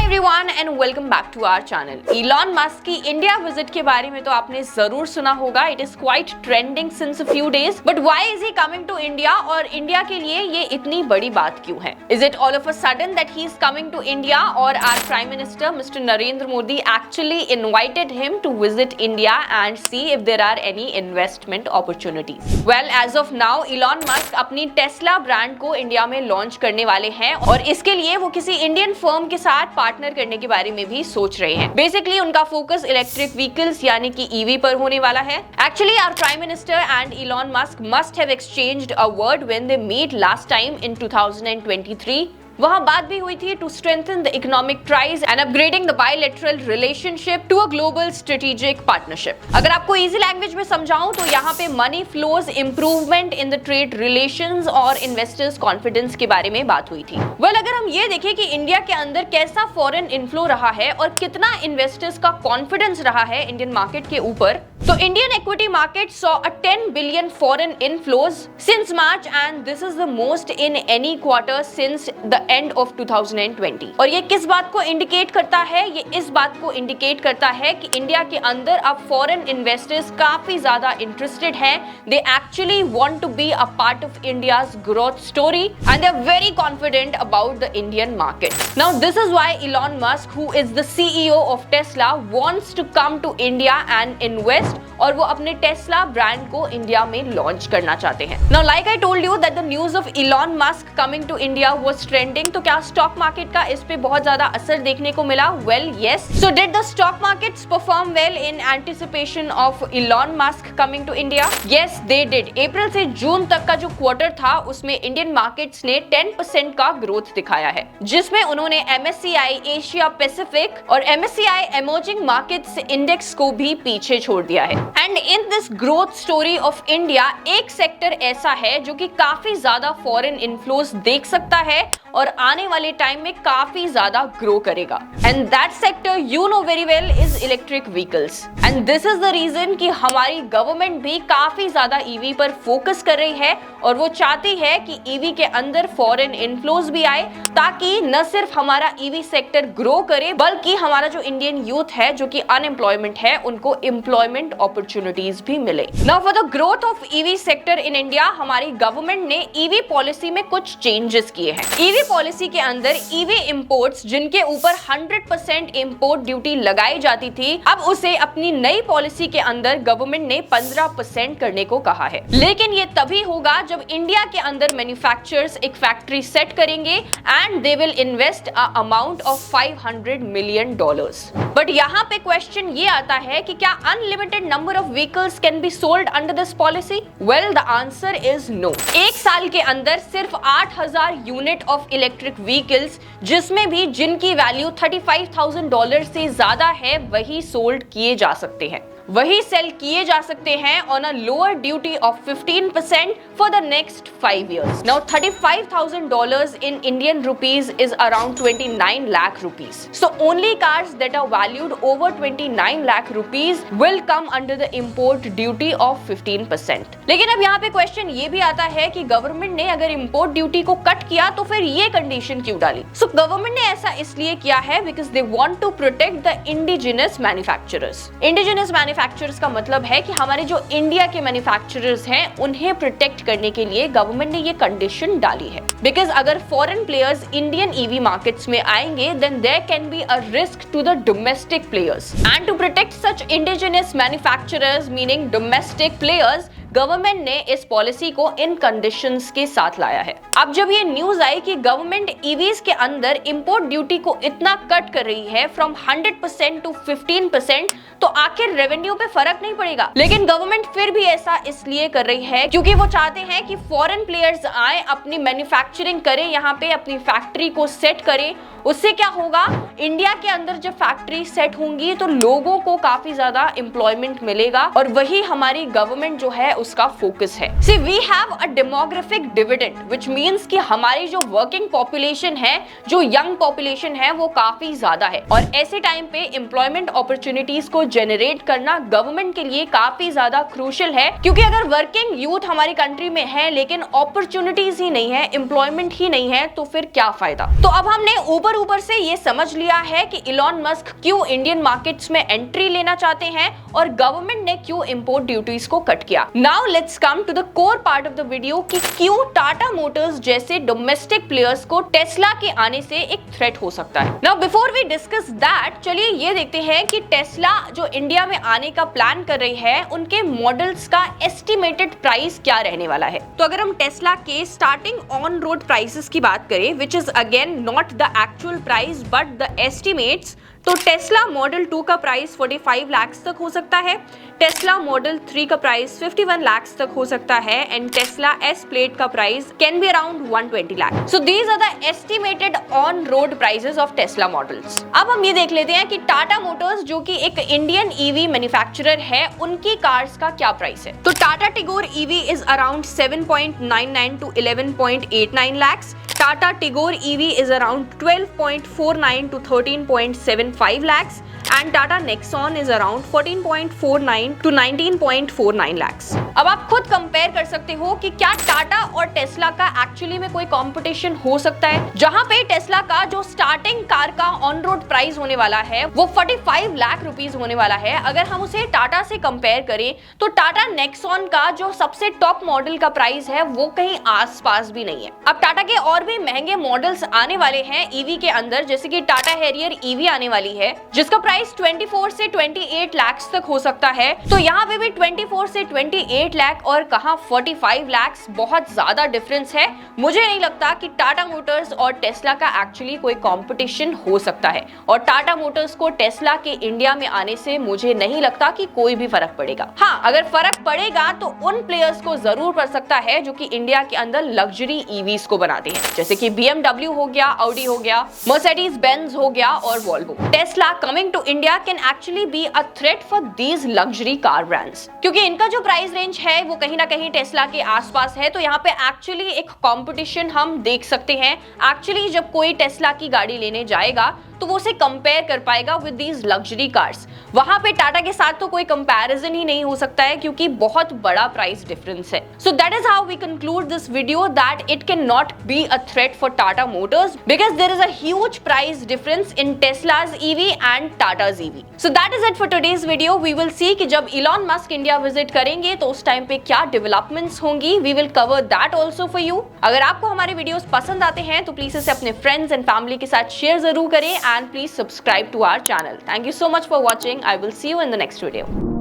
Everyone and welcome back to our channel. Elon Musk की India visit के बारे में तो आपने जरूर सुना होगा। It is quite trending since a few days, but why is he coming to India और इंडिया के लिए ये इतनी बड़ी बात क्यों है? Is it all of a sudden that he is coming to India और our prime minister mister Narendra Modi actually invited him to visit India and see if there are any investment opportunities? Well, as of now Elon Musk अपनी Tesla brand को India में launch करने वाले हैं और इसके लिए वो किसी इंडियन फर्म के साथ पार्टनर करने के बारे में भी सोच रहे हैं। बेसिकली उनका फोकस इलेक्ट्रिक व्हीकल्स यानी कि ईवी पर होने वाला है। Actually our prime minister and Elon Musk must have exchanged a word when they meet last time in 2023। वहां बात भी हुई थी to strengthen the economic ties and upgrading the bilateral relationship to a global strategic partnership. अगर आपको easy language में समझाऊं तो यहाँ पे money flows, improvement in the trade relations और इन्वेस्टर्स कॉन्फिडेंस के बारे में बात हुई थी। वेल, अगर हम ये देखें कि इंडिया के अंदर कैसा फॉरेन इनफ्लो रहा है और कितना इन्वेस्टर्स का कॉन्फिडेंस रहा है इंडियन मार्केट के ऊपर, तो Indian equity market saw a 10 billion foreign inflows since March and this is the most in any quarter since the end of 2020। और ये किस बात को इंडिकेट करता है? ये इस बात को इंडिकेट करता है कि इंडिया के अंदर अब फॉरेन इन्वेस्टर्स काफी ज्यादा इंटरेस्टेड हैं। They actually want to be a part of India's growth story and they are very confident about the Indian market. Now this is why Elon Musk, who is the CEO of Tesla, wants to come to India and invest और वो अपने Tesla brand को India में launch करना चाहते हैं। Now like I told you that the news of Elon Musk coming to India was trending. तो क्या स्टॉक मार्केट का इस पे बहुत ज्यादा असर देखने को मिला? Well, yes. So did the stock markets perform well in anticipation of Elon Musk coming to India? Yes, they did. April से जून तक का जो क्वार्टर था उसमें इंडियन मार्केट्स ने 10% का ग्रोथ दिखाया है, जिसमें उन्होंने MSCI एशिया पैसिफिक और MSCI इमर्जिंग मार्केट्स इंडेक्स को भी पीछे छोड़ दिया है। And in this growth story of India एक सेक्टर ऐसा है जो कि काफी ज्यादा फॉरेन इनफ्लोज देख सकता है और आने वाले टाइम में काफी ज्यादा ग्रो करेगा। And that sector you know very well is electric vehicles. And this is the reason कि हमारी गवर्नमेंट भी काफी ज्यादा ईवी पर फोकस कर रही है और वो चाहती है कि ईवी के अंदर फॉरेन इनफ्लोज भी आए, ताकि न सिर्फ हमारा ईवी सेक्टर ग्रो करे बल्कि हमारा जो इंडियन यूथ है जो कि अनएम्प्लॉयमेंट है उनको एम्प्लॉयमेंट अपॉर्चुनिटीज भी मिले। Now for the growth of EV sector in India, हमारी गवर्नमेंट ने ईवी पॉलिसी में कुछ चेंजेस किए हैं। ईवी पॉलिसी के अंदर ईवी इंपोर्ट्स जिनके ऊपर 100% इंपोर्ट ड्यूटी लगाई जाती थी, अब उसे अपनी नई पॉलिसी के अंदर गवर्नमेंट ने 15% करने को कहा है। लेकिन ये तभी होगा जब इंडिया के अंदर मैन्युफैक्चरर्स एक फैक्ट्री सेट करेंगे and they will invest a amount of $500 million. But यहाँ पे क्वेश्चन ये आता है कि क्या unlimited number of vehicles can be sold under this policy? Well, the answer is no. एक साल के अंदर सिर्फ 8,000 यूनिट ऑफ इलेक्ट्रिक व्हीकल्स, जिसमें भी जिनकी वैल्यू $35,000 से ज्यादा है, वही सोल्ड किए जा सकते हैं, वही सेल किए जा सकते हैं on a lower duty of 15% for the next 5 years. Now $35,000 in Indian rupees is around 29 lakh rupees. So only cars that are valued over 29 lakh rupees will come under the import duty of 15%. लेकिन अब यहाँ पे question ये भी आता है कि government ने अगर इंपोर्ट ड्यूटी को कट किया तो फिर ये कंडीशन क्यों डाली? सो गवर्नमेंट ने ऐसा इसलिए किया है because they want to protect the indigenous manufacturers. Indigenous manufacturers का मतलब है कि हमारे जो इंडिया के मैन्युफैक्चरर्स हैं उन्हें प्रोटेक्ट करने के लिए गवर्नमेंट ने ये कंडीशन डाली है। बिकॉज अगर foreign players Indian EV markets में आएंगे then there can be a risk to the domestic players and to protect such indigenous manufacturers meaning domestic players, government ने इस पॉलिसी को इन कंडीशंस के साथ लाया है। अब जब ये न्यूज आई कि गवर्नमेंट ईवीज के अंदर इंपोर्ट ड्यूटी को इतना कट कर रही है फ्रॉम 100% टू 15%, तो आखिर रेवेन्यू पे फर्क नहीं पड़ेगा। लेकिन गवर्नमेंट फिर भी ऐसा इसलिए कर रही है क्योंकि वो चाहते हैं कि फॉरेन प्लेयर्स आए, अपनी मैन्युफैक्चरिंग करें, यहाँ पे अपनी फैक्ट्री को सेट करें। उससे क्या होगा, इंडिया के अंदर जब फैक्ट्री सेट होंगी तो लोगों को काफी ज्यादा एम्प्लॉयमेंट मिलेगा और वही हमारी गवर्नमेंट जो है उसका फोकस है। So we have a demographic dividend which means कि हमारी जो वर्किंग पॉपुलेशन है, जो यंग पॉपुलेशन है, वो काफी ज्यादा है और ऐसे टाइम पे एम्प्लॉयमेंट अपॉर्चुनिटीज को जनरेट करना गवर्नमेंट के लिए काफी ज्यादा क्रूशियल है, क्योंकि अगर वर्किंग यूथ हमारी कंट्री में है लेकिन अपॉर्चुनिटीज ही नहीं है, एम्प्लॉयमेंट ही नहीं है, तो फिर क्या फायदा। तो अब हमने ऊपर से ये समझ लिया है कि इलॉन मस्क क्यों इंडियन मार्केट्स में एंट्री लेना चाहते हैं और गवर्नमेंट ने क्यों इंपोर्ट ड्यूटीज को कट किया। Now let's come to the core part of the video कि क्यों टाटा मोटर्स जैसे डोमेस्टिक प्लेयर्स को टेस्ला के आने से एक थ्रेट हो सकता है। Now before we discuss that, चलिए ये देखते हैं कि टेस्ला जो इंडिया में आने का प्लान कर रही है, उनके मॉडल्स का एस्टिमेटेड प्राइस क्या रहने वाला है। तो अगर हम टेस्ला के स्टार्टिंग ऑन रोड प्राइसेस की बात करें, which is again not the actual price but the estimates, तो टेस्ला मॉडल 2 का प्राइस 45 लाख तक हो सकता है, टेस्ला मॉडल 3 का प्राइस 51 लाख तक हो सकता है एंड टेस्ला एस प्लेट का price can be around 120 lakh. So these are the estimated on road prices of Tesla models. अब हम ये देख लेते हैं कि टाटा मोटर्स जो कि एक इंडियन ईवी मैन्युफैक्चरर है, उनकी कार्स का क्या प्राइस है। तो Tata Tigor EV is around 7.99 to 11.89 lakhs, Tata Tigor EV is around 12.49 to 13.75 lakhs and Tata Nexon is around 14.49 to 19.49 lakhs। अब आप खुद कंपेयर कर सकते हो कि क्या टाटा और टेस्ला का एक्चुअली में कोई कंपटीशन हो सकता है। जहां पे टेस्ला का जो स्टार्टिंग कार का ऑन रोड प्राइस होने वाला है वो 45 लाख रुपीस होने वाला है, अगर हम उसे टाटा से कंपेयर करें तो टाटा नेक्सॉन का जो सबसे टॉप मॉडल का प्राइस है वो कहीं आसपास भी नहीं है। अब टाटा के और भी महंगे मॉडल्स आने वाले हैं ईवी के अंदर, जैसे कि टाटा हैरियर ईवी आने वाली है जिसका प्राइस 24 से 28 लाख तक हो सकता है। तो यहाँ पे भी 24 से 28 लाख और कहाँ 45 लाख, बहुत ज्यादा डिफरेंस है। मुझे नहीं लगता कि टाटा मोटर्स और टेस्ला का एक्चुअली कोई कंपटीशन हो सकता है और टाटा मोटर्स को टेस्ला के इंडिया में आने से मुझे नहीं लगता कि कोई भी फर्क पड़ेगा। हाँ, अगर फर्क पड़ेगा तो उन प्लेयर्स को जरूर पड़ सकता है जो कि इंडिया के अंदर लग्जरी ईवीज को बनाते हैं, जैसे कि BMW हो गया, Audi हो गया, Mercedes Benz हो गया और Volvo। Tesla coming to India can actually be a threat for these luxury car brands, क्योंकि इनका जो प्राइस रेंज है वो कहीं ना कहीं टेस्ला के आसपास है। तो यहाँ पे एक्चुअली एक कंपटीशन हम देख सकते हैं। एक्चुअली जब कोई टेस्ला की गाड़ी लेने जाएगा तो वो उसे कंपेयर कर पाएगा विद दीज लग्जरी कार्स। वहां पे टाटा के साथ तो कोई कंपैरिजन ही नहीं हो सकता है क्योंकि बहुत बड़ा प्राइस डिफरेंस है। So that is how we conclude this video that it can not be a threat for Tata Motors because there is a huge price difference in Tesla's EV and Tata's EV. So that is it for today's video. We will see कि जब Elon Musk India visit करेंगे तो उस time पे क्या developments होंगी। We will cover that also for you. अगर आपको हमारे वीडियोस पसंद आते हैं तो प्लीज इसे अपने फ्रेंड्स एंड फैमिली के साथ शेयर जरूर करें and please subscribe to our channel. Thank you so much for watching. I will see you in the next video.